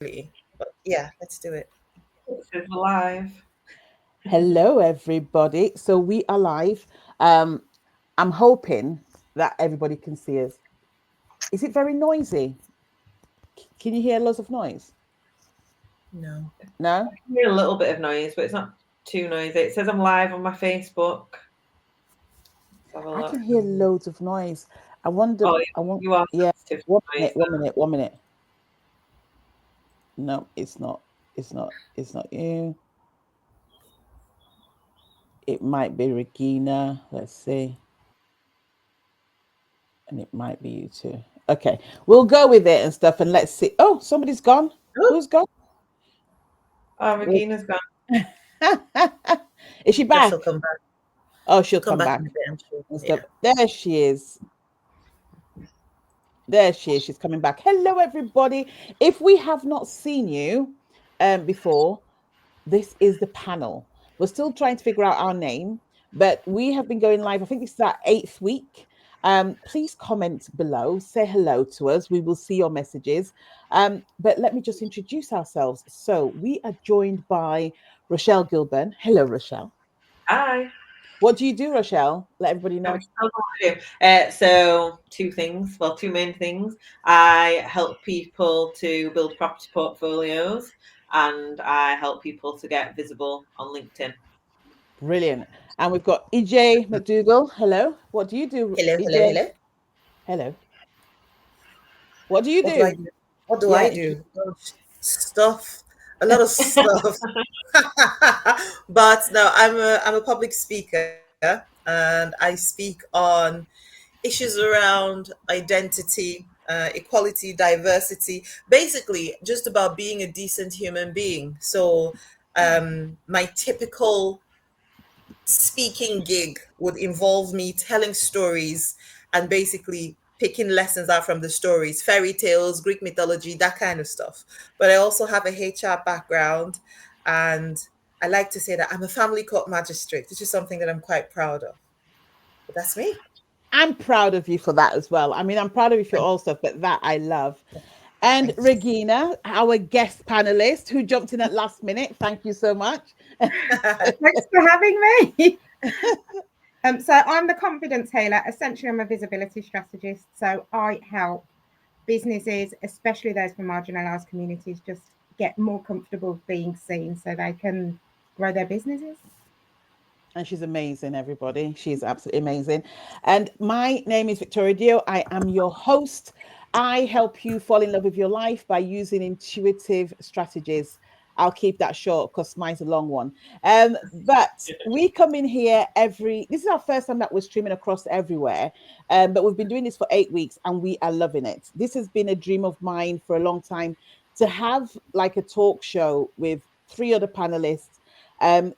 But yeah, let's do it. It's alive. Hello, everybody. So we are live. Um, I'm hoping that everybody can see us. Is it very noisy? Can you hear lots of noise? No. No? I can hear a little bit of noise, but it's not too noisy. It says I'm live on my Facebook. Let's have a I look. can hear loads of noise. I wonder, Oh, I want, you are yeah, sensitive one to noise minute, 1 minute. No, it's not. It's not you. It might be Regina. Let's see. And it might be you too. Okay, we'll go with it and stuff and let's see. Oh, somebody's gone. Oh, Who's gone? then. Oh, Regina's gone. Is she yeah, she'll back? come back. Oh, She'll she'll come come back in back a bit, I'm sure. and stuff. Yeah. There she is. There she is. She's coming back. Hello, everybody. If we have not seen you before, this is the panel. We're still trying to figure out our name, but we have been going live. I think this is our 8th week. Please comment below, say hello to us. We will see your messages. But let me just introduce ourselves. So we are joined by Rochelle Gilburn. Hello, Rochelle. Hi. What do you do, Rochelle? Let everybody Let me know. just tell you what I do. So, two things. Well, two main things. I help people to build property portfolios, and I help people to get visible on LinkedIn. Brilliant. And we've got EJ McDougall. Hello. What do you do, Hello, hello, EJ? hello. Hello. What do you What do I do? do? What do I Yeah. do? Oh, stuff. A lot of stuff. But no, I'm a public speaker and I speak on issues around identity, equality, diversity, basically just about being a decent human being. So my typical speaking gig would involve me telling stories and basically picking lessons out from the stories, fairy tales, Greek mythology, that kind of stuff. But I also have a HR background, and I like to say that I'm a family court magistrate, which is something that I'm quite proud of. But that's me. I'm proud of you for that as well. I mean, I'm proud of you for Thank all stuff, but that I love. And thank you. Regina, our guest panelist who jumped in at last minute. Thank you so much. Thanks for having me. So I'm the confidence healer. Essentially, I'm a visibility strategist. So I help businesses, especially those from marginalised communities, just get more comfortable being seen so they can grow their businesses. And she's amazing, everybody. She's absolutely amazing. And my name is Victoria Dioh. I am your host. I help you fall in love with your life by using intuitive strategies. I'll keep that short because mine's a long one. But we come in here this is our first time that we're streaming across everywhere. But we've been doing this for 8 weeks and we are loving it. This has been a dream of mine for a long time to have like a talk show with 3 other panelists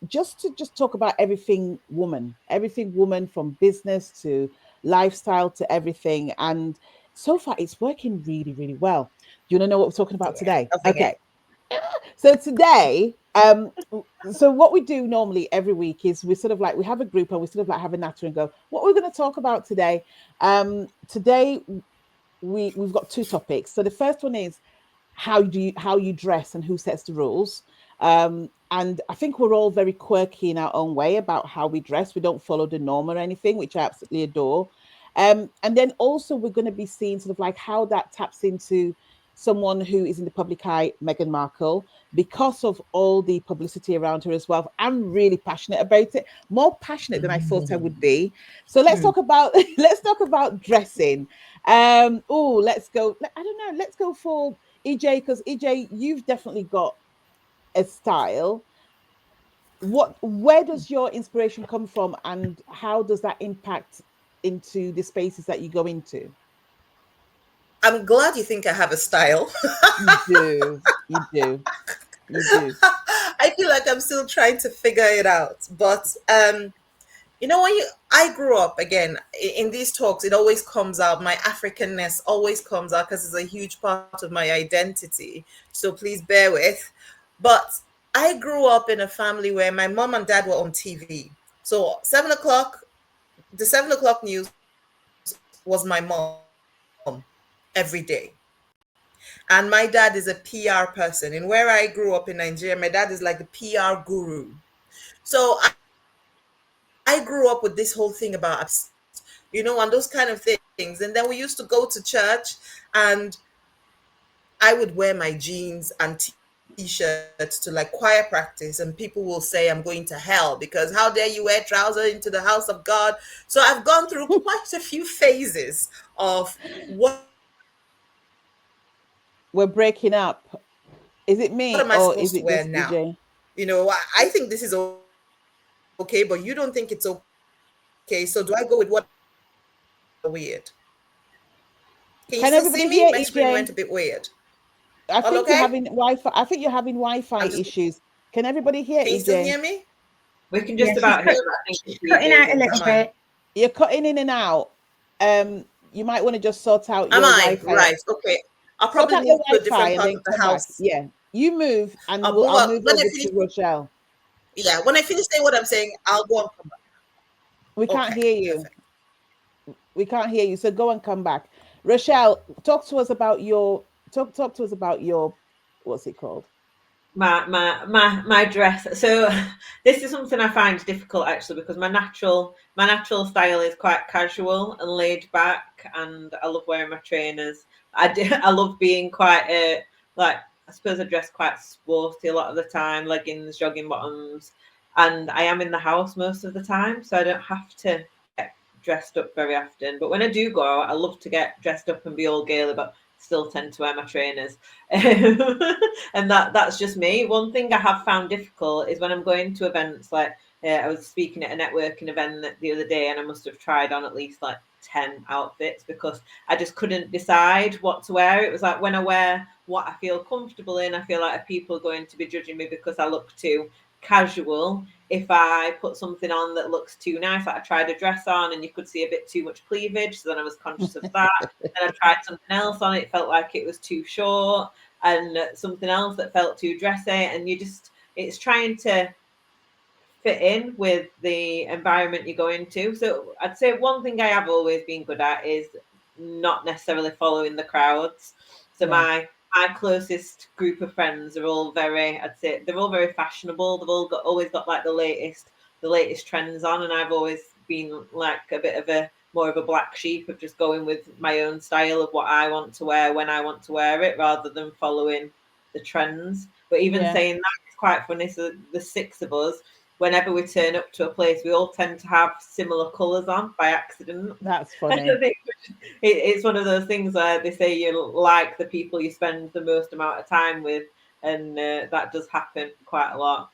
just to just talk about everything woman from business to lifestyle to everything. And so far, it's working really, really well. Do you want to know what we're talking about Yeah, today? loving it. Okay. So today, so what we do normally every week is we sort of like we have a group and we sort of like have a natter and go, what we're going to talk about today. Today we've got 2 topics. So the first one is how you dress and who sets the rules. And I think we're all very quirky in our own way about how we dress. We don't follow the norm or anything, which I absolutely adore. And then also we're going to be seeing sort of like how that taps into someone who is in the public eye, Meghan Markle, because of all the publicity around her as well. I'm really passionate about it, more passionate than I thought I would be. So let's Hmm. talk about let's talk about dressing. Oh, let's go. I don't know. Let's go for EJ because EJ, you've definitely got a style. Where does your inspiration come from, and how does that impact into the spaces that you go into? I'm glad you think I have a style. You do, you do, you do. I feel like I'm still trying to figure it out. But when I grew up again in these talks, it always comes out. My Africanness always comes out because it's a huge part of my identity. So please bear with. But I grew up in a family where my mom and dad were on TV. So 7 o'clock, the 7 o'clock news was my mom every day. And And my dad is a PR person. And where I grew up in Nigeria, my dad is like the PR guru. So I grew up with this whole thing about, and those kind of things. And then we used to go to church, and I would wear my jeans and t-shirts to like choir practice, and people will say I'm going to hell because how dare you wear trousers into the house of God. So I've gone through quite a few phases of what We're breaking up. Is it me am I or supposed is to it wear just now? EJ? I think this is okay, but you don't think it's okay. So do I go with what weird? Can you Can still see everybody me? hear My screen went EJ? a bit weird. I All think you're okay? having Wi-Fi. I think you're having Wi-Fi I'm just. issues. Can everybody hear Can you still EJ? hear me? We can Yeah, just she's, about hear cut, him. I think she's it's cutting out a DJ's. little Am I? bit. You're cutting in and out. You might want to just sort out Am your I? Wi-Fi. Right. Okay. I'll Sort probably out your move to a Wi-Fi different and part then of the come back. house. Yeah, you move and I'll move I'll up move when I over finish. to Rochelle. Yeah, when I finish saying what I'm saying, I'll go and come back. We can't Okay, hear you. perfect. We can't hear you. So go and come back. Rochelle, talk to us about your talk to us about your what's it called? My dress. So this is something I find difficult actually because my natural style is quite casual and laid back, and I love wearing my trainers. I love being quite like I suppose I dress quite sporty a lot of the time, leggings, jogging bottoms, and I am in the house most of the time, so I don't have to get dressed up very often. But when I do go out, I love to get dressed up and be all gaily, but still tend to wear my trainers. And that's just me. One thing I have found difficult is when I'm going to events like I was speaking at a networking event the other day, and I must have tried on at least like 10 outfits because I just couldn't decide what to wear. It was like when I wear what I feel comfortable in, I feel like people are going to be judging me because I look too casual. If I put something on that looks too nice, like I tried a dress on and you could see a bit too much cleavage, so then I was conscious of that. Then I tried something else on, it felt like it was too short, and something else that felt too dressy, and it's trying to fit in with the environment you go into. So I'd say one thing I have always been good at is not necessarily following the crowds. So Yeah. my closest group of friends are all very, I'd say they're all very fashionable. They've all always got like the latest trends on, and I've always been like a bit of a more of a black sheep of just going with my own style of what I want to wear when I want to wear it rather than following the trends. But even Yeah. saying that, it's quite funny. So the six of us, whenever we turn up to a place, we all tend to have similar colours on by accident. That's I funny. think it's one of those things where they say you like the people you spend the most amount of time with, and that does happen quite a lot.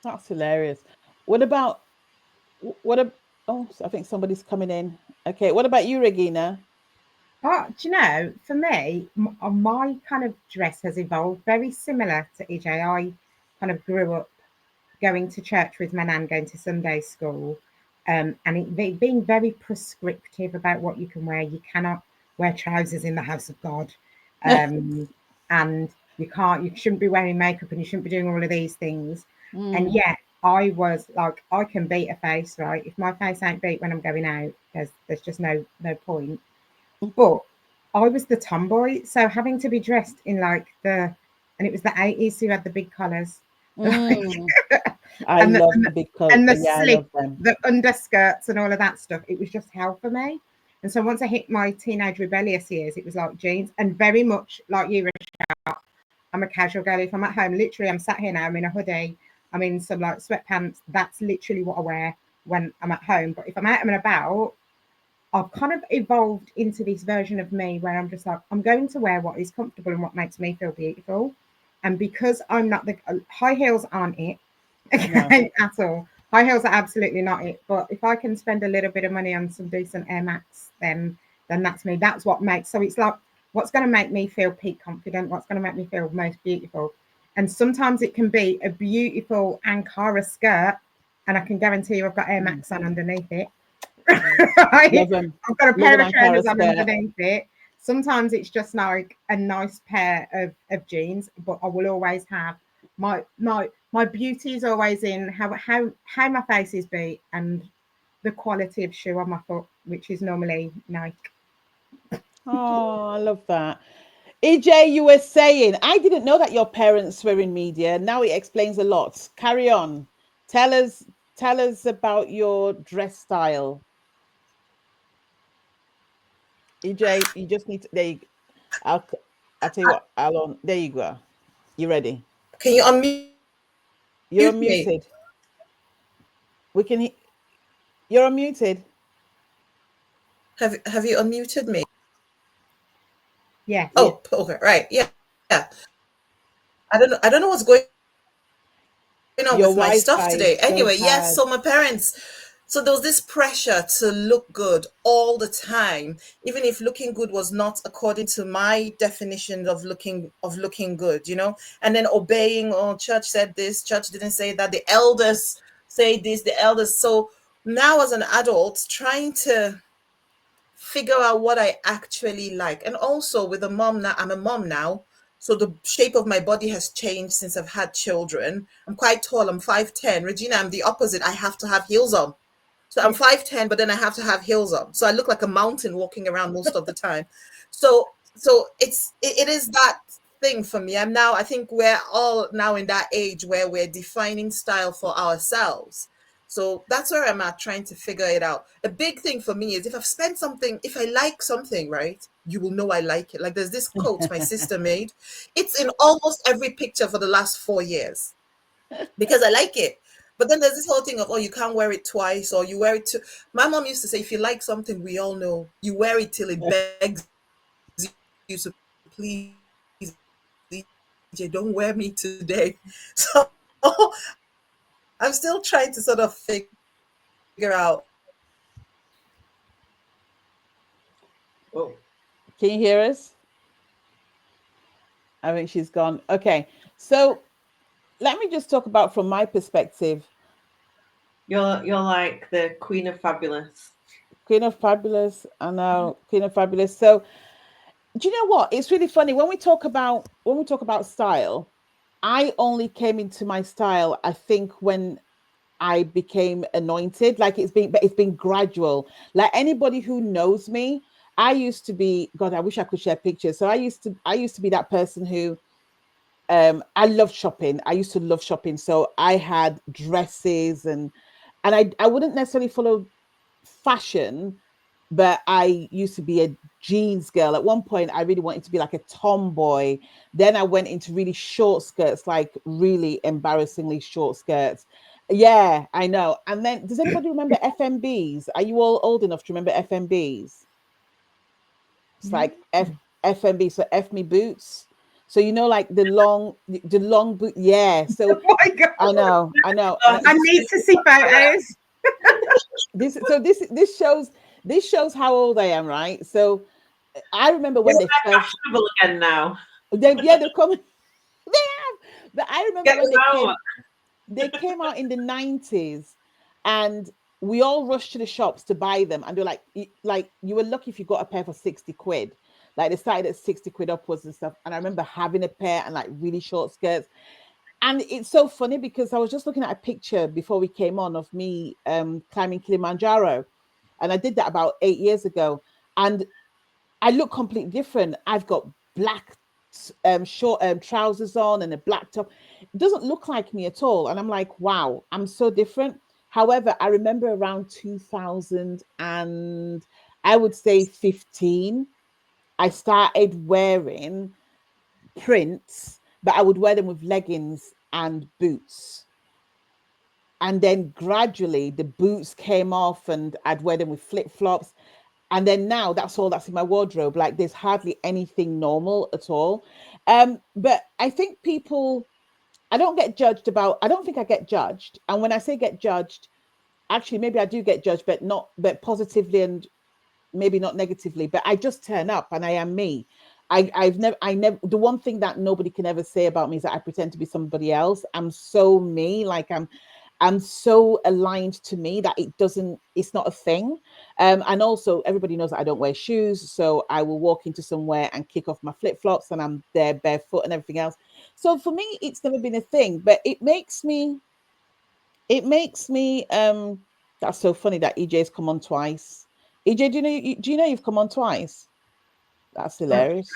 That's hilarious. What about what a oh, I think somebody's coming in. Okay, what about you, Regina? Oh, do you know, for me, my kind of dress has evolved very similar to EJ. I kind of grew up going to church with my nan, going to Sunday school, and being very prescriptive about what you can wear. You cannot wear trousers in the house of God, and you shouldn't be wearing makeup, and you shouldn't be doing all of these things. And Mm. yet, I was like, I can beat a face, right? If my face ain't beat when I'm going out, there's just no point. But I was the tomboy, so having to be dressed in like and it was the 80s, so you had the big collars, Mm. I and the love and the the, big coat. and the Yeah, I slip, love them. the underskirts, and all of that stuff. It was just hell for me. And so once I hit my teenage rebellious years, it was like jeans, and very much like you, Rachel, I'm a casual girl. If I'm at home, literally, I'm sat here now. I'm in a hoodie. I'm in some like sweatpants. That's literally what I wear when I'm at home. But if I'm out and about, I've kind of evolved into this version of me where I'm just like, I'm going to wear what is comfortable and what makes me feel beautiful. And because I'm not high heels aren't it, No. okay, at all. High heels are absolutely not it. But if I can spend a little bit of money on some decent Air Max, then that's me. That's what makes. So it's like, what's going to make me feel peak confident? What's going to make me feel most beautiful? And sometimes it can be a beautiful Ankara skirt, and I can guarantee you I've got Air Mm. Max on underneath it. Love Right? them. I've got a Love pair an of Ankara trainers on skirt. underneath it. Sometimes it's just like a nice pair of jeans, but I will always have my beauty is always in how my face is beat and the quality of shoe on my foot, which is normally Nike. Oh, I love that. EJ, you were saying, I didn't know that your parents were in media. Now it explains a lot. Carry on. Tell us, tell us about your dress style. EJ, you just need to, there you, I'll, I'll tell you what, Alon, there you go. You ready? Can you unmute You're me? unmuted. We can, you're unmuted. Have you unmuted me? Yes. Yeah. Oh, okay, right. Yeah. Yeah. I don't know what's going on Your with my stuff Wi-Fi today. is so Anyway, yes, bad. so my parents, so there was this pressure to look good all the time, even if looking good was not according to my definition of looking good, and then obeying, oh, church said this, church didn't say that, the elders say this, the elders. So now as an adult, trying to figure out what I actually like. And also with a mom now, I'm a mom now. So the shape of my body has changed since I've had children. I'm quite tall. I'm 5'10". Regina, I'm the opposite. I have to have heels on. So I'm 5'10", but then I have to have heels on. So I look like a mountain walking around most of the time. So it is that thing for me. I think we're all now in that age where we're defining style for ourselves. So that's where I'm at, trying to figure it out. A big thing for me is if I like something, right, you will know I like it. Like there's this coat my sister made. It's in almost every picture for the last 4 years because I like it. But then there's this whole thing of, oh, you can't wear it twice or you wear it too. My mom used to say, if you like something, we all know, you wear it till it begs you to please, EJ, don't wear me today. So I'm still trying to sort of figure out. Oh, Can you hear us? I think she's gone. Okay. So let me just talk about from my perspective. you're like the Queen of Fabulous. Queen of Fabulous. I know, Queen of Fabulous. So do you know what? It's really funny when we talk about style. I only came into my style, I think, when I became anointed. Like it's been gradual. Like anybody who knows me, I used to be, God, I wish I could share pictures. So I used to be that person who I loved shopping. I used to love shopping. So I had dresses and I wouldn't necessarily follow fashion, but I used to be a jeans girl. At one point, I really wanted to be like a tomboy. Then I went into really short skirts, like really embarrassingly short skirts. Yeah, I know. And then, does anybody remember FMBs? Are you all old enough to remember FMBs? It's like FMB, so F me boots. So like the long boot. Yeah. So Oh my God. I know. I need to see photos. This shows how old I am, right? So I remember when Isn't they that first fashionable again now? they're coming. They have, but I remember Get when them out. they came out in the 90s, and we all rushed to the shops to buy them, and they're like you were lucky if you got a pair for 60 quid. Like they started at 60 quid upwards and stuff. And I remember having a pair and like really short skirts. And it's so funny because I was just looking at a picture before we came on of me climbing Kilimanjaro. And I did that about 8 years ago. And I look completely different. I've got black short trousers on and a black top. It doesn't look like me at all. And I'm like, wow, I'm so different. However, I remember around 2000 and I would say 15, I started wearing prints, but I would wear them with leggings and boots. And then gradually the boots came off and I'd wear them with flip flops. And then now that's all that's in my wardrobe. Like there's hardly anything normal at all. But I think people, I don't think I get judged. And when I say get judged, actually maybe I do get judged, but positively and maybe not negatively, but I just turn up and I am me. I never, the one thing that nobody can ever say about me is that I pretend to be somebody else. I'm so me, like I'm so aligned to me that it's not a thing. And also everybody knows that I don't wear shoes. So I will walk into somewhere and kick off my flip-flops and I'm there barefoot and everything else. So for me, it's never been a thing, but it makes me that's so funny that EJ's come on twice. EJ, do you know you've come on twice? That's hilarious.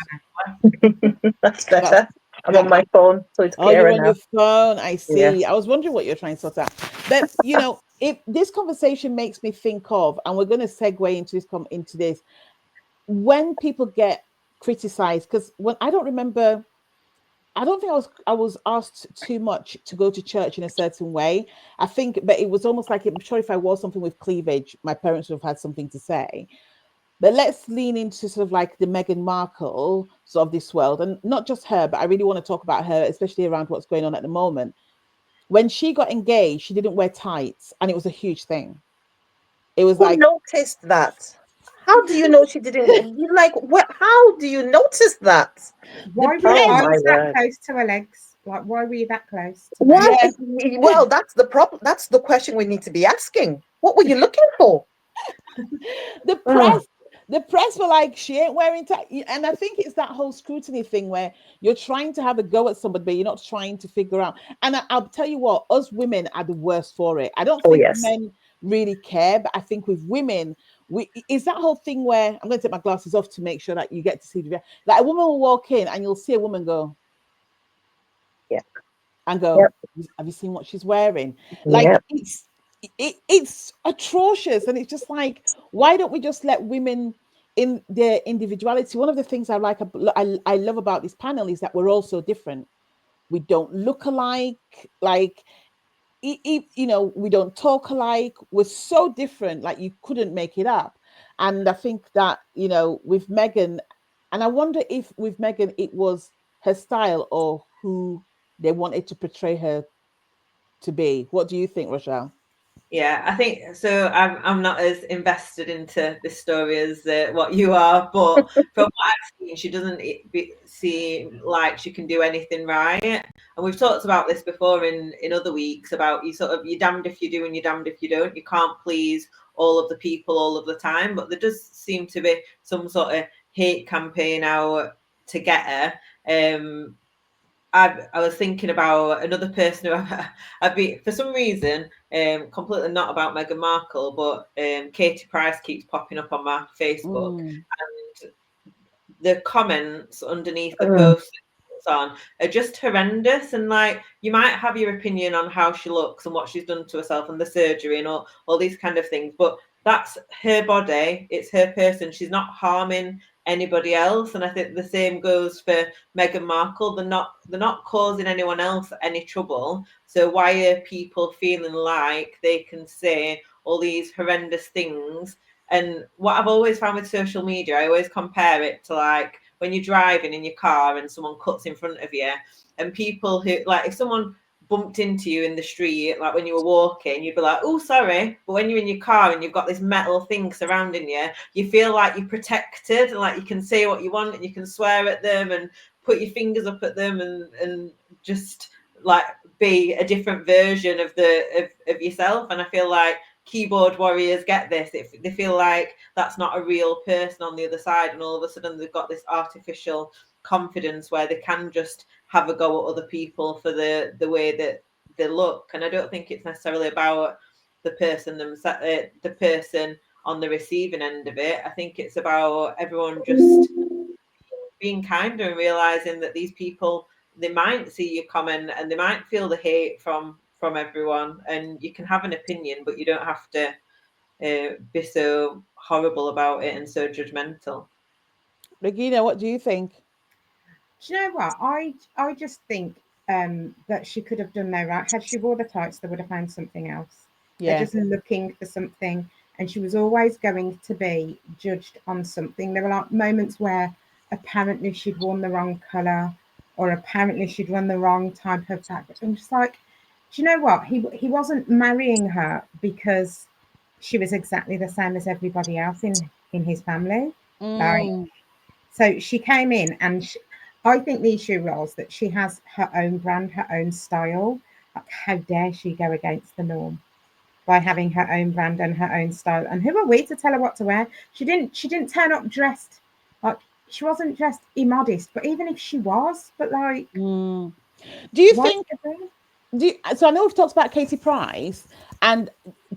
That's That's, better. I'm on my phone, so it's oh, you're clearer on now. your phone. I see. Yes. I was wondering what you're trying to sort out. But if this conversation makes me think of, and we're going to segue into this, when people get criticized, because when I don't remember, I don't think I was asked too much to go to church in a certain way. I think, but it was almost like, I'm sure if I wore something with cleavage, my parents would have had something to say. But let's lean into sort of like the Meghan Markle sort of this world, and not just her, but I really want to talk about her, especially around what's going on at the moment. When she got engaged, she didn't wear tights, and it was a huge thing. It was Who like, noticed that? How do you know she didn't? You like what? How do you notice that? the Why were your Oh press. my eyes that word! close to her legs? Like, why were you that close to Why? Meg? Yeah, Well, that's the problem. That's the question we need to be asking. What were you looking for? the Oh, press the press were like, she ain't wearing and I think it's that whole scrutiny thing where you're trying to have a go at somebody, but you're not trying to figure out. And I'll tell you what, us women are the worst for it. I don't oh think yes. men really care, but I think with women, we is that whole thing where I'm going to take my glasses off to make sure that you get to see like a woman will walk in and you'll see a woman go Yeah. and Yep. go, have you seen what she's wearing? Like Yep. it's atrocious, and it's just like, why don't we just let women in their individuality? One of the things I love about this panel is that we're all so different. We don't look alike. Like we don't talk alike. We're so different. Like you couldn't make it up. And I think that with Meghan, and I wonder if with Meghan it was her style or who they wanted to portray her to be. What do you think, Rochelle? Yeah, I think so. I'm not as invested into this story as what you are, but from what I've seen, she doesn't seem like she can do anything right. And we've talked about this before in other weeks about you're damned if you do and you're damned if you don't. You can't please all of the people all of the time, but there does seem to be some sort of hate campaign out to get her. I was thinking about another person who I've been, for some reason, completely not about Meghan Markle, but Katie Price keeps popping up on my Facebook, Mm. and the comments underneath the Mm. post on are just horrendous. And like, you might have your opinion on how she looks and what she's done to herself and the surgery and all these kind of things, but that's her body, it's her person. She's not harming anybody else. And I think the same goes for Meghan Markle. They're not causing anyone else any trouble. So why are people feeling like they can say all these horrendous things? And what I've always found with social media, I always compare it to like when you're driving in your car and someone cuts in front of you, and people who, like, if someone bumped into you in the street, like when you were walking, you'd be like, oh, sorry. But when you're in your car and you've got this metal thing surrounding you, you feel like you're protected and like you can say what you want and you can swear at them and put your fingers up at them and just like be a different version of of yourself. And I feel like keyboard warriors get this. They feel like that's not a real person on the other side, and all of a sudden they've got this artificial confidence where they can just have a go at other people for the way that they look. And I don't think it's necessarily about the person the person on the receiving end of it. I think it's about everyone just being kinder and realizing that these people, they might see your comment and they might feel the hate from everyone, and you can have an opinion, but you don't have to be so horrible about it and so judgmental. Regina, what do you think? Do you know what? I just think that she could have done no right. Had she wore the tights, they would have found something else. They're Yeah. just looking for something, and she was always going to be judged on something. There were like moments where apparently she'd worn the wrong colour, or apparently she'd run the wrong type of fabric. I'm just like, do you know what? He wasn't marrying her because she was exactly the same as everybody else in his family. Like, Mm. so she came in, and I think the issue was that she has her own brand, her own style. Like, how dare she go against the norm by having her own brand and her own style? And who are we to tell her what to wear? She didn't turn up dressed like, she wasn't dressed immodest. But even if she was, but like, Mm. Do you why think? So I know we've talked about Katie Price, and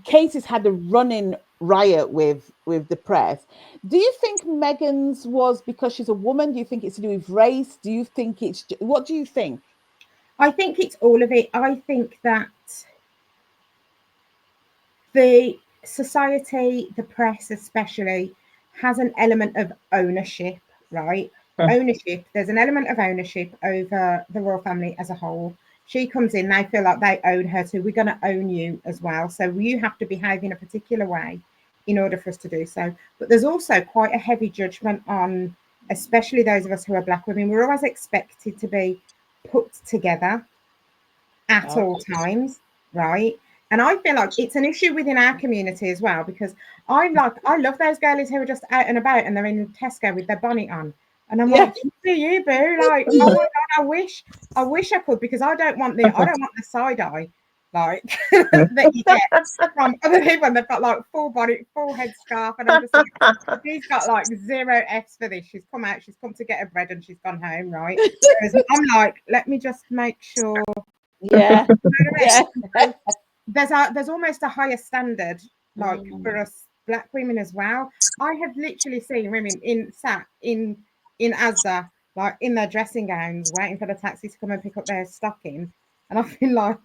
Katie's had a running riot with the press. Do you think Meghan's was because she's a woman? Do you think it's to do with race? Do you think what do you think? I think it's all of it. I think that the society, the press especially, has an element of ownership, right? Ownership. There's an element of ownership over the royal family as a whole. She comes in, they feel like they own her too. We're going to own you as well. So you have to behave in a particular way in order for us to do so. But there's also quite a heavy judgment on, especially those of us who are Black women. We're always expected to be put together at all times, right? And I feel like it's an issue within our community as well, because I love those girlies who are just out and about and they're in Tesco with their bonnet on. And I'm like, you do you, boo. Like, oh my God, I wish I could, because I don't want the side eye like that you get from other people, and they've got like full body, full head scarf, and I'm just like, she's got like 0 F's for this. She's come out, she's come to get her bread and she's gone home, right? Whereas I'm like, let me just make sure. Yeah. Yeah. There's almost a higher standard, like for us Black women as well. I have literally seen women sat in Asda, like in their dressing gowns, waiting for the taxi to come and pick up their stocking. And I feel like,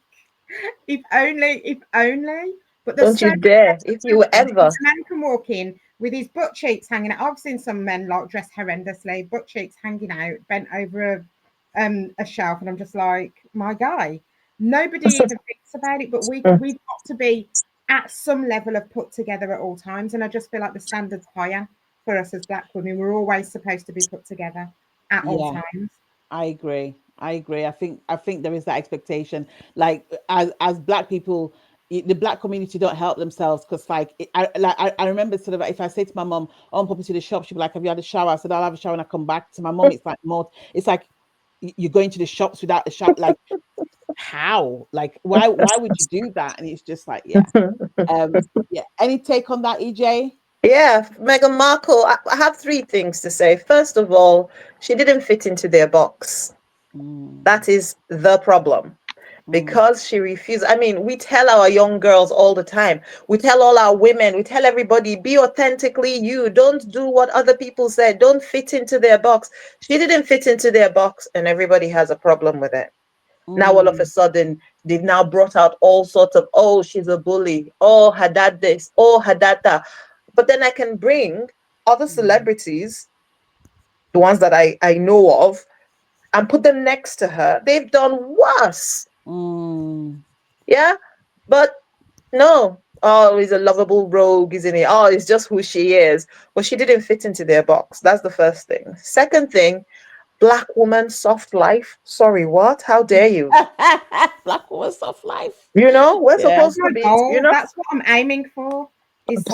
if only. But Don't you dare! If you ever. A man can walk in with his butt cheeks hanging out. I've seen some men like dressed horrendously, butt cheeks hanging out, bent over a shelf, and I'm just like, my guy. Nobody even thinks about it, but we've got to be at some level of put together at all times. And I just feel like the standard's higher for us as Black women. We're always supposed to be put together at all times. I agree. I think there is that expectation. Like as Black people, the Black community don't help themselves, because I remember sort of, if I say to my mom, "Oh, I'm popping to the shop," she'll be like, "Have you had a shower?" I said, "I'll have a shower when I come back." To my mom, it's like more. It's like you're going to the shops without the shower. Like, how? Like, why would you do that? And it's just like, yeah. Any take on that, EJ? Yeah, Meghan Markle. I have 3 things to say. First of all, she didn't fit into their box. That is the problem. Because she refused. I mean, we tell our young girls all the time. We tell all our women. We tell everybody, be authentically you. Don't do what other people said. Don't fit into their box. She didn't fit into their box, and everybody has a problem with it. Now, all of a sudden, they've now brought out all sorts of, oh, she's a bully. Oh, her dad this. Oh, her dad that. But then I can bring other celebrities, the ones that I know of, and put them next to her. They've done worse. Yeah, but no. Oh, he's a lovable rogue, isn't he? Oh, it's just who she is. But she didn't fit into their box. That's the first thing. Second thing, Black woman, soft life. Sorry, what? How dare you? Black woman, soft life. You know, we're supposed to be, you know. That's what I'm aiming for.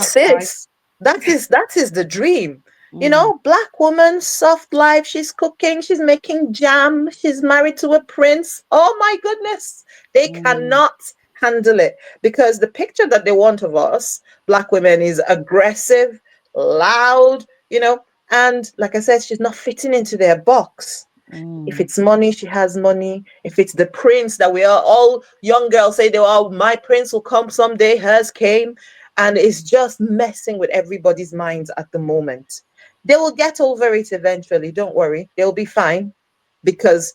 Sis, that is the dream. You know, Black woman, soft life. She's cooking, she's making jam, she's married to a prince. Oh my goodness. They cannot handle it, because the picture that they want of us, Black women, is aggressive, loud, you know, and like I said, she's not fitting into their box. If it's money, she has money. If it's the prince that we are all young girls say, oh, my prince will come someday, hers came. And it's just messing with everybody's minds at the moment. They will get over it eventually. Don't worry. They'll be fine, because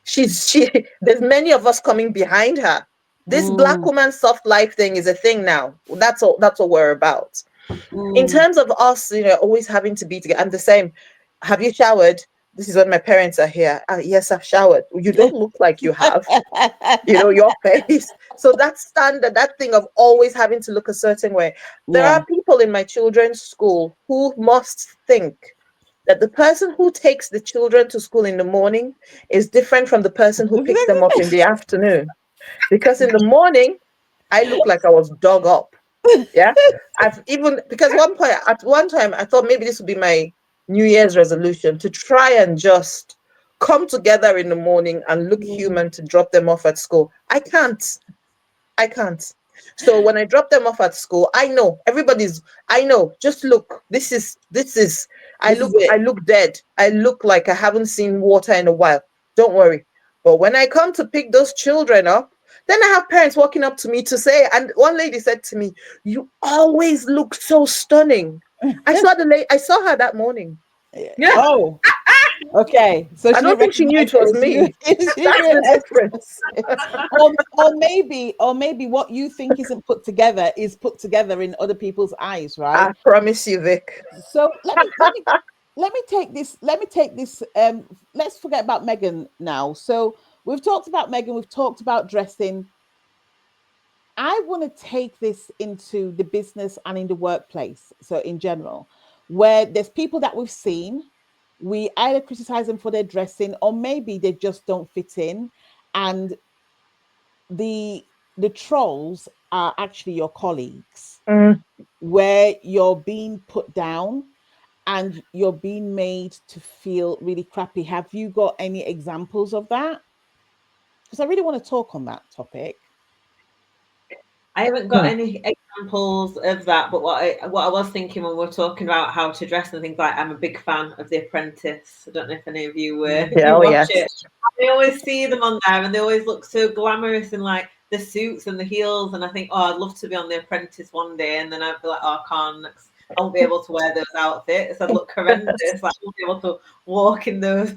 there's many of us coming behind her. This Black woman soft life thing is a thing now. That's what we're about. In terms of us, you know, always having to be together, I'm the same. Have you showered? This is when my parents are here. Yes, I've showered. You don't look like you have, you know, your face. So that standard, that thing of always having to look a certain way. There are people in my children's school who must think that the person who takes the children to school in the morning is different from the person who picks them up in the afternoon. Because in the morning, I look like I was dug up. Yeah. Because at one time, I thought maybe this would be my New Year's resolution, to try and just come together in the morning and look human to drop them off at school. I can't. So when I drop them off at school, I know just look, I look dead. I look like I haven't seen water in a while. Don't worry. But when I come to pick those children up, Then I have parents walking up to me to say, and one lady said to me, "You always look so stunning." I saw her that morning. Oh, okay. So I she don't didn't think she knew recognize it it was was you. me. That's the difference. or maybe what you think isn't put together is put together in other people's eyes, right? I promise you, Vic. So let me take this. Let me take this. Let's forget about Meghan now. So we've talked about Meghan. We've talked about dressing. I want to take this into the business and in the workplace. So in general, where there's people that we've seen, we either criticize them for their dressing, or maybe they just don't fit in, and the the trolls are actually your colleagues, Mm. where you're being put down and you're being made to feel really crappy. Have you got any examples of that? Because I really want to talk on that topic. I haven't got any examples of that, but what I was thinking when we were talking about how to dress and things like, I'm a big fan of The Apprentice. I don't know if any of you Yeah, you oh watch yes. it. I always see them on there, and they always look so glamorous in like the suits and the heels. And I think, oh, I'd love to be on The Apprentice one day, and then I'd be like, oh, I can't. I won't be able to wear those outfits. I'd look horrendous. Like, I won't be able to walk in those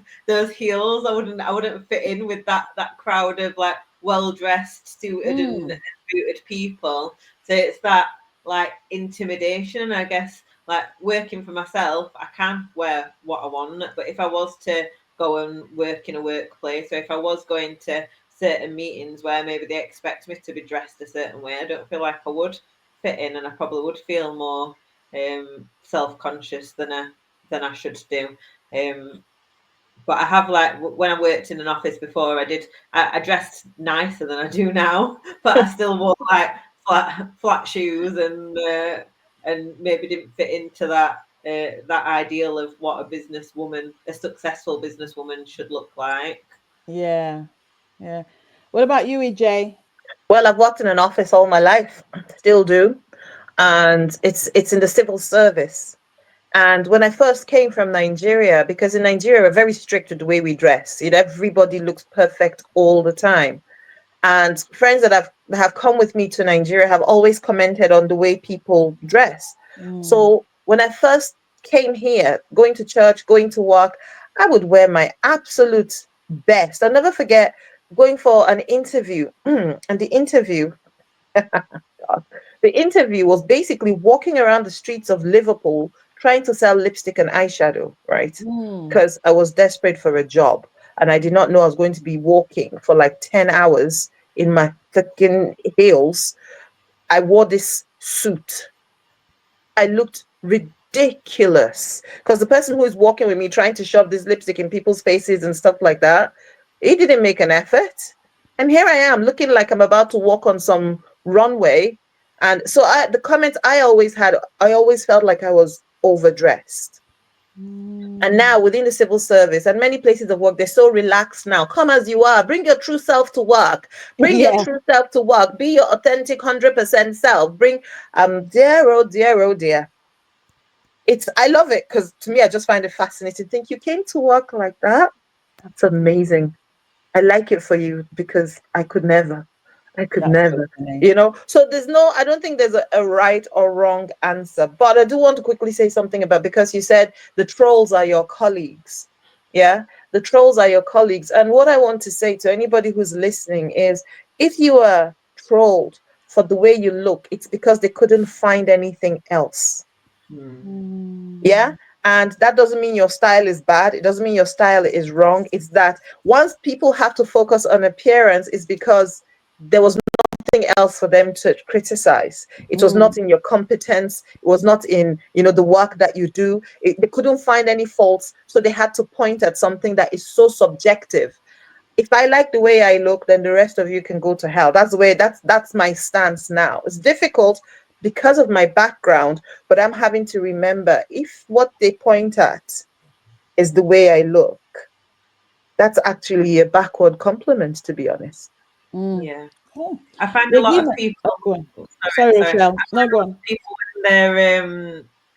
heels. I wouldn't fit in with that crowd of like well dressed, suited and Mm. booted people. So it's that like intimidation, I guess. Like working for myself, I can wear what I want, but if I was to go and work in a workplace, or if I was going to certain meetings where maybe they expect me to be dressed a certain way, I don't feel like I would fit in, and I probably would feel more self-conscious than I should do. But I have like when I worked in an office before, I dressed nicer than I do now, but I still wore like flat shoes and maybe didn't fit into that ideal of what a successful businesswoman should look like. Yeah, yeah. What about you, EJ? Well, I've worked in an office all my life, still do, and it's in the civil service. And when I first came from Nigeria, because in Nigeria we're very strict with the way we dress, everybody looks perfect all the time. And friends that have come with me to Nigeria have always commented on the way people dress. Mm. So when I first came here, going to church, going to work, I would wear my absolute best. I'll never forget going for an interview, and the interview was basically walking around the streets of Liverpool trying to sell lipstick and eyeshadow, right? Mm. Because I was desperate for a job and I did not know I was going to be walking for like 10 hours in my freaking heels. I wore this suit. I looked ridiculous because the person who is walking with me trying to shove this lipstick in people's faces and stuff like that, he didn't make an effort. And here I am looking like I'm about to walk on some runway. And so the comments I always had, I always felt like I was overdressed. And Mm. now within the civil service and many places of work, they're so relaxed now. Come as you are. Bring your true self to work. Bring your Yeah. true self to work. Be your authentic 100% self. Bring dear, oh dear, oh dear. I love it because to me, I just find it fascinating. Think you came to work like that? That's amazing. I like it for you because I could never. I could That's so never. funny. So I don't think there's a right or wrong answer. But I do want to quickly say something about, because you said the trolls are your colleagues. Yeah, the trolls are your colleagues. And what I want to say to anybody who's listening is, if you are trolled for the way you look, it's because they couldn't find anything else. Yeah. Mm. And that doesn't mean your style is bad. It doesn't mean your style is wrong. It's that once people have to focus on appearance, it's because there was nothing else for them to criticize. It was Mm. not in your competence. It was not in, the work that you do. They couldn't find any faults. So they had to point at something that is so subjective. If I like the way I look, then the rest of you can go to hell. That's my stance now. It's difficult because of my background, but I'm having to remember, if what they point at is the way I look, that's actually a backward compliment, to be honest. Mm. Yeah. Cool. I find a lot of Regina. people. Oh, go on. Oh, Sorry, sorry. Rochelle. No, go on. People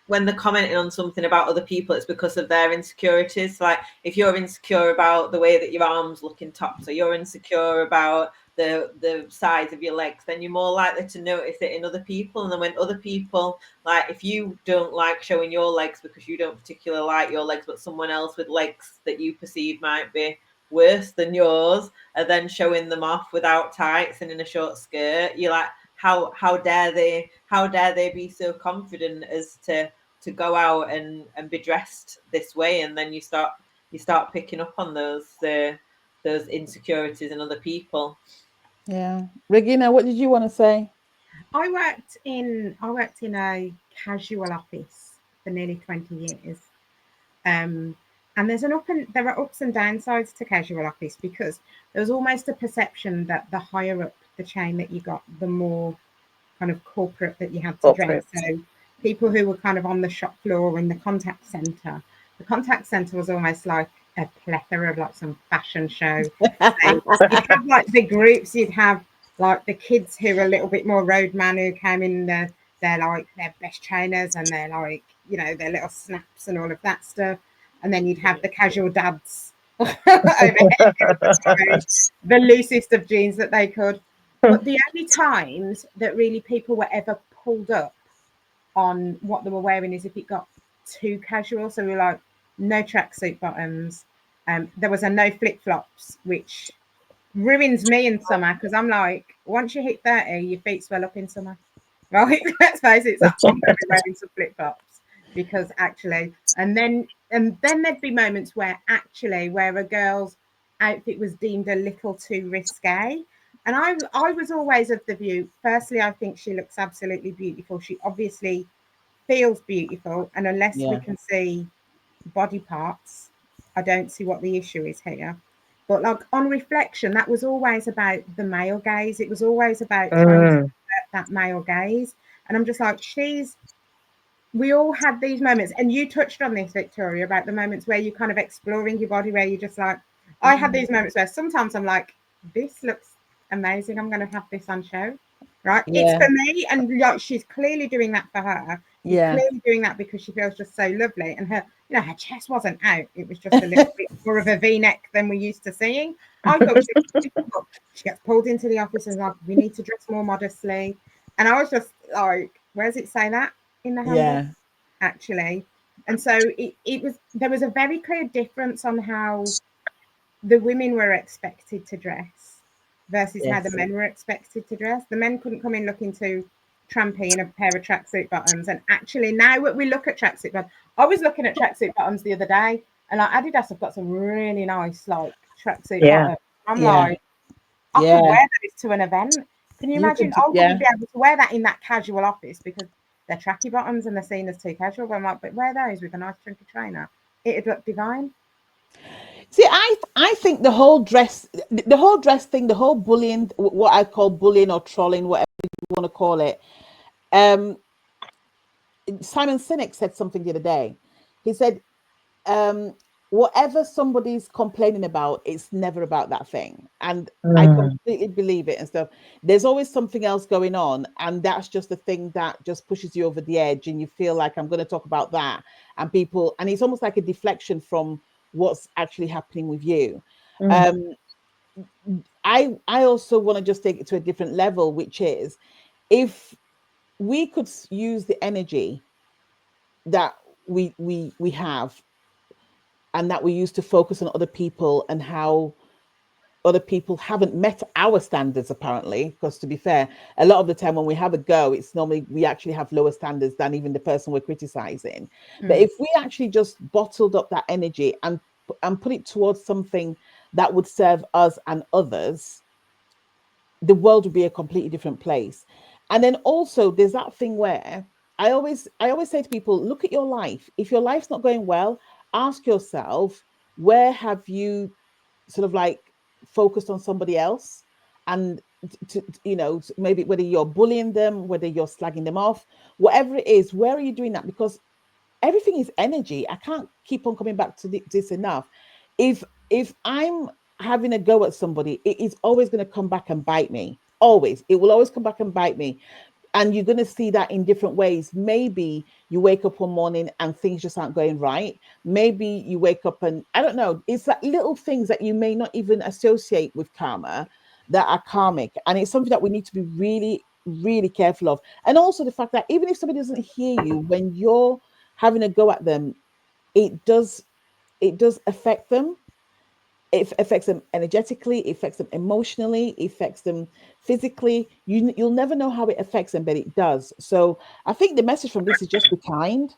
when they're commenting on something about other people, it's because of their insecurities. Like if you're insecure about the way that your arms look in tops, or you're insecure about the size of your legs, then you're more likely to notice it in other people. And then when other people, like if you don't like showing your legs because you don't particularly like your legs, but someone else with legs that you perceive might be worse than yours are then showing them off without tights and in a short skirt, you're like, how dare they be so confident as to go out and be dressed this way? And then you start picking up on those insecurities in other people. Yeah. Regina, what did you want to say? I worked in a casual office for nearly 20 years. And there are ups and downsides to casual office, because there was almost a perception that the higher up the chain that you got, the more kind of corporate that you had to dress. Corporate. So people who were kind of on the shop floor in the contact center was almost like a plethora of like some fashion show. So you'd have like the groups, you'd have like the kids who were a little bit more roadman, who came in they're like their best trainers and they're like, you know, their little snaps and all of that stuff. And then you'd have the casual dads over here, the loosest of jeans that they could. But the only times that really people were ever pulled up on what they were wearing is if it got too casual. So we were like, no tracksuit bottoms. There was a no flip flops, which ruins me in summer, because I'm like, once you hit 30, your feet swell up in summer. Right? Let's face it, so I'm going to be wearing some flip flops, because actually, and then there'd be moments where a girl's outfit was deemed a little too risque. And I was always of the view, firstly, I think she looks absolutely beautiful. She obviously feels beautiful. And unless we Yeah. can see body parts, I don't see what the issue is here. But like on reflection, that was always about the male gaze. It was always about trying to avert that male gaze. And I'm just like, we all had these moments. And you touched on this, Victoria, about the moments where you're kind of exploring your body, where you're just like, I had these moments where sometimes I'm like, this looks amazing. I'm going to have this on show. Right. It's Yeah. for me. And like, she's clearly doing that for her. She's Yeah. clearly doing that because she feels just so lovely. And her, you know, her chest wasn't out. It was just a little bit more of a V-neck than we're used to seeing. I thought she was beautiful. She gets pulled into the office and like, we need to dress more modestly. And I was just like, where does it say that in the handbook? Yeah. Actually. And so there was a very clear difference on how the women were expected to dress versus how the Yes. men were expected to dress. The men couldn't come in looking too trampy in a pair of tracksuit bottoms. And actually, now we look at tracksuit bottoms, I was looking at tracksuit bottoms the other day, and like Adidas have got some really nice like tracksuit bottoms. I'm like, I could wear those to an event. Can you imagine? I wouldn't be able to wear that in that casual office because they're tracky bottoms and they're seen as too casual. But I'm like, but wear those with a nice chunky trainer. It'd look divine. See, I think the whole dress thing, the whole bullying, what I call bullying or trolling, whatever you want to call it. Simon Sinek said something the other day. He said, whatever somebody's complaining about, it's never about that thing. And I completely believe it and stuff. There's always something else going on. And that's just the thing that just pushes you over the edge. And you feel like I'm going to talk about that. And it's almost like a deflection from what's actually happening with you. I also want to just take it to a different level, which is if we could use the energy that we have and that we use to focus on other people and how other people haven't met our standards, apparently, because to be fair, a lot of the time when we have a go, it's normally we actually have lower standards than even the person we're criticizing. But if we actually just bottled up that energy and put it towards something that would serve us and others, the world would be a completely different place. And then also there's that thing where I always say to people, look at your life. If your life's not going well, ask yourself, where have you sort of like focused on somebody else? And maybe whether you're bullying them, whether you're slagging them off, whatever it is, where are you doing that? Because everything is energy. I can't keep on coming back to this enough. If I'm having a go at somebody, it is always going to come back and bite me. Always. It will always come back and bite me. And you're going to see that in different ways. Maybe you wake up one morning and things just aren't going right. Maybe you wake up and I don't know. It's like little things that you may not even associate with karma that are karmic, and it's something that we need to be really, really careful of. And also the fact that even if somebody doesn't hear you when you're having a go at them, it does affect them. It affects them energetically, it affects them emotionally, it affects them physically. You'll never know how it affects them, but it does. So I think the message from this is just be kind.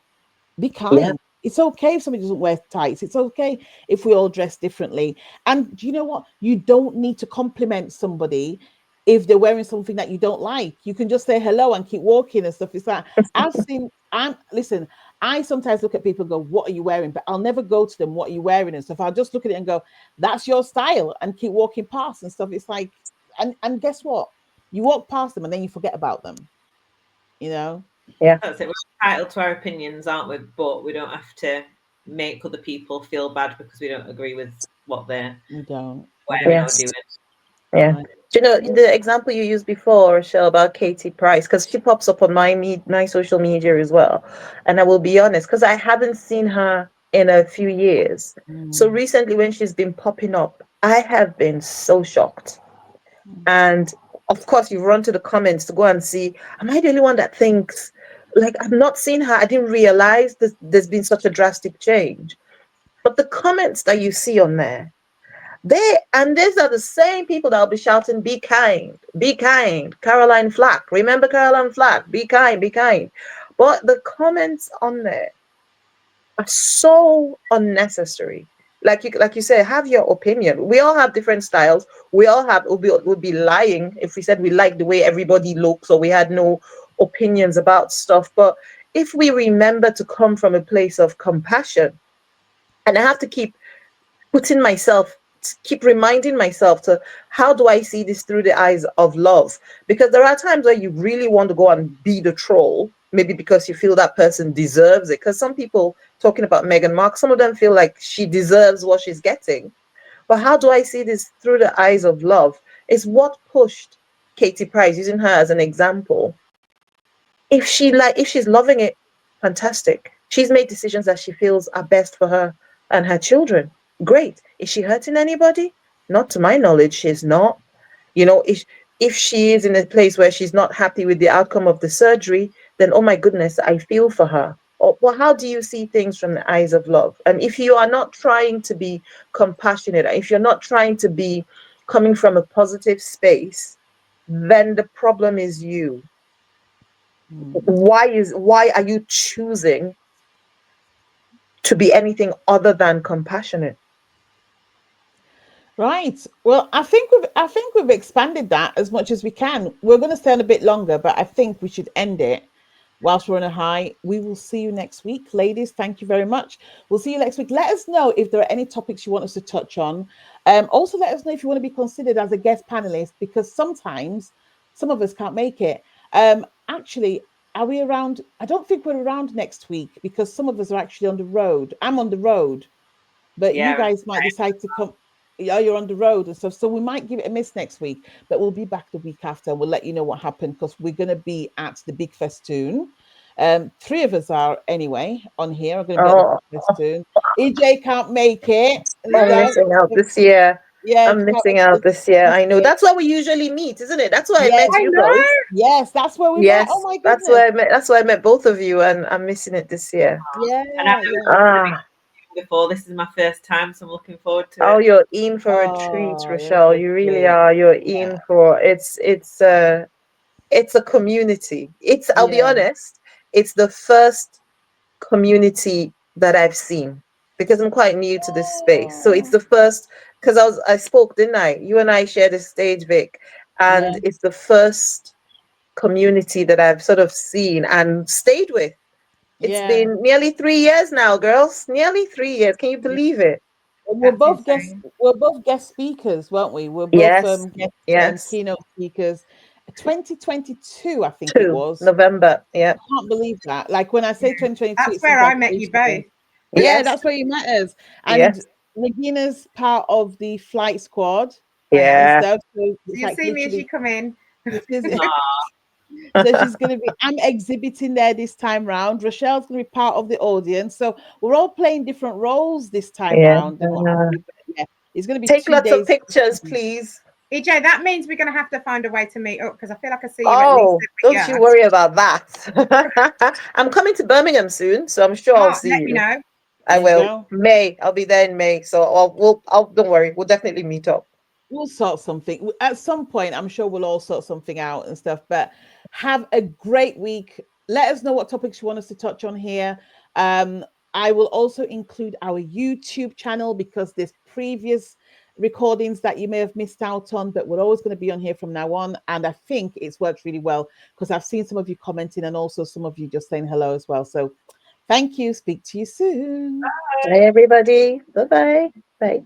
Be Yeah. kind. It's okay if somebody doesn't wear tights. It's okay if we all dress differently. And do you know what? You don't need to compliment somebody if they're wearing something that you don't like. You can just say hello and keep walking and stuff. It's like listen, I sometimes look at people and go, what are you wearing? But I'll never go to them, what are you wearing and stuff. I'll just look at it and go, that's your style, and keep walking past and stuff. It's like, and guess what? You walk past them and then you forget about them, you know? Yeah. That's it. We're entitled to our opinions, aren't we? But we don't have to make other people feel bad because we don't agree with what they're We don't. We wearing don't. or Yes. doing. Yeah. Right. Do you know the example you used before, Rochelle, about Katie Price? Because she pops up on my social media as well. And I will be honest, because I haven't seen her in a few years. So Mm, recently, when she's been popping up, I have been so shocked. mm, And of course, you run to the comments to go and see, am I the only one that thinks, like, I've not seen her? I didn't realize there's been such a drastic change. But the comments that you see on there, these are the same people that will be shouting, be kind, be kind. Caroline Flack. Remember Caroline Flack? Be kind, be kind. But the comments on there are so unnecessary. Like you say, have your opinion. We all have different styles. We all have would be lying if we said we like the way everybody looks or we had no opinions about stuff. But if we remember to come from a place of compassion, and I have to keep reminding myself to, how do I see this through the eyes of love? Because there are times where you really want to go and be the troll, maybe because you feel that person deserves it. Because some people, talking about Meghan Markle, some of them feel like she deserves what she's getting. But how do I see this through the eyes of love? Is what pushed Katie Price, using her as an example. If she's loving it, fantastic. She's made decisions that she feels are best for her and her children. Great. Is she hurting anybody? Not to my knowledge, she's not. You know, if she is in a place where she's not happy with the outcome of the surgery, then oh my goodness, I feel for her. Or, well, how do you see things from the eyes of love? And if you are not trying to be compassionate, if you're not trying to be coming from a positive space, then the problem is you. mm. Why are you choosing to be anything other than compassionate? Right. Well, I think we've expanded that as much as we can. We're going to stay on a bit longer, but I think we should end it whilst we're on a high. We will see you next week, ladies. Thank you very much. We'll see you next week. Let us know if there are any topics you want us to touch on. Also, let us know if you want to be considered as a guest panelist, because sometimes some of us can't make it. Actually, are we around? I don't think we're around next week because some of us are actually on the road. I'm on the road, but you Yeah. guys might decide to come. Yeah, you're on the road and stuff, so we might give it a miss next week, but we'll be back the week after and we'll let you know what happened, because we're going to be at the big festoon. Three of us are anyway on here are going to be at the Oh, big festoon. EJ can't make it and I'm stuff. missing out this year. Yeah, I'm she can't missing make out it this year. this I know. year. That's where we usually meet, isn't it? That's where I Yes, met I you know. both. yes, that's where we met. Oh Yes, my that's goodness. where I met. That's where I met both of you, and I'm missing it this year. Yeah, And I've yeah. never been to the Ah, big before. This is my first time, so I'm looking forward to oh, it. you're in for a treat, Oh, you're Rochelle. for You really treat. are. You're Yeah, in for it's a community. I'll be yeah. honest, it's the first community that I've seen because I'm quite new to this space. So it's Oh, the first, because I spoke, didn't I? You and I shared a stage, Vic, yeah, and it's the first community that I've sort of seen and stayed with. It's yeah. been nearly 3 years now, girls. Nearly 3 years. Can you believe it? We're That's both guest. insane. We're both guest speakers, weren't we? We're both Yes, guest yes. keynote speakers. 2022, I think it 2 was. November. Yeah, I can't believe that. Like when I say Yeah. 2022, That's it seems where I like met you ages. both. Yeah, yes, that's where you met us. And yes, Regina's part of the flight squad and yeah. stuff. So So it's you'll like see me as you literally. come in. So she's going to be, I'm exhibiting there this time round. Rochelle's going to be part of the audience. So we're all playing different roles this time Yeah. round and what have you. But yeah, it's going to be Take two lots of days. pictures, please. EJ, that means we're going to have to find a way to meet up because I feel like I see you at least Oh, every don't you year. worry about that. I'm coming to Birmingham soon, so I'm sure I'll Oh, see let me you. know. I There you will. go. May. I'll be there in May. So don't worry. We'll definitely meet up. We'll sort something at some point. I'm sure we'll all sort something out and stuff. But have a great week. Let us know what topics you want us to touch on here. I will also include our YouTube channel because there's previous recordings that you may have missed out on, but we're always going to be on here from now on. And I think it's worked really well because I've seen some of you commenting and also some of you just saying hello as well. So thank you. Speak to you soon. Bye, everybody. Bye-bye. Bye.